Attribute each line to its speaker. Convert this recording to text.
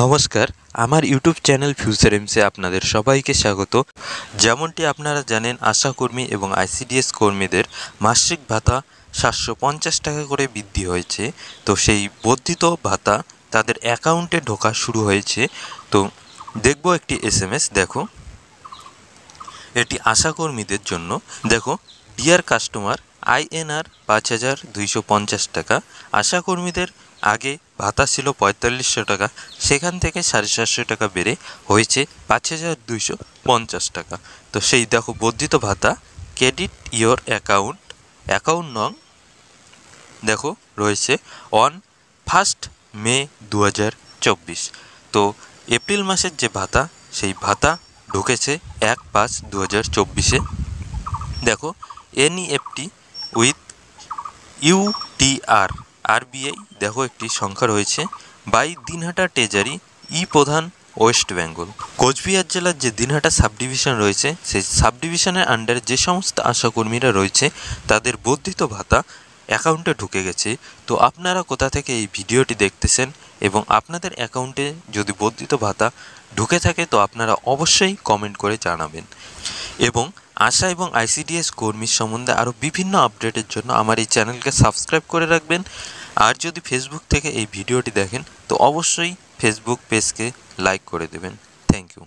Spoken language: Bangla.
Speaker 1: নমস্কার, আমার ইউটিউব চ্যানেল ফিউচার এমসে আপনাদের সবাইকে স্বাগত। যেমনটি আপনারা জানেন, আশাকর্মী এবং আইসিডিএস কর্মীদের মাসিক ভাতা 750 টাকা করে বৃদ্ধি হয়েছে। তো সেই বর্ধিত ভাতা তাদের অ্যাকাউন্টে ঢোকা শুরু হয়েছে। তো দেখব একটি এসএমএস। দেখো, এটি আশাকর্মীদের জন্য। দেখো, ডিয়ার কাস্টমার, INR 5250 টাকা। আশাকর্মীদের আগে ভাতা ছিল 4500 টাকা, সেখান থেকে 750 টাকা বেড়ে হয়েছে 5250 টাকা। তো সেই দেখো বর্ধিত ভাতা, ক্রেডিট ইয়োর অ্যাকাউন্ট নং দেখো রয়েছে অন 1 মে 2024। তো এপ্রিল মাসের যে ভাতা, সেই ভাতা ঢুকেছে 1/5/2024-এ। দেখো, NEFT উইথ UTR RBI দেখো একটি সংখ্যা রয়েছে বাই দিনহাটা ট্রেজারি প্রধান ওয়েস্ট বেঙ্গল। কোচবিহার জেলার যে দিনহাটা সাব ডিভিশন রয়েছে, সেই সাব ডিভিশনের আন্ডারে যে সমস্ত আশাকর্মীরা রয়েছে তাদের বর্ধিত ভাতা অ্যাকাউন্টে ঢুকে গেছে। তো আপনারা কোথা থেকে এই ভিডিওটি দেখতেছেন এবং আপনাদের অ্যাকাউন্টে যদি বর্ধিত ভাতা ঢুকে থাকে তো আপনারা অবশ্যই কমেন্ট করে জানাবেন। এবং আশা এবং আইসিডিএস কর্মীর সম্বন্ধে আরও বিভিন্ন আপডেটের জন্য আমার এই চ্যানেলকে সাবস্ক্রাইব করে রাখবেন। আর যদি ফেসবুক থেকে এই ভিডিওটি দেখেন তো অবশ্যই ফেসবুক পেজকে লাইক করে দেবেন। Thank you.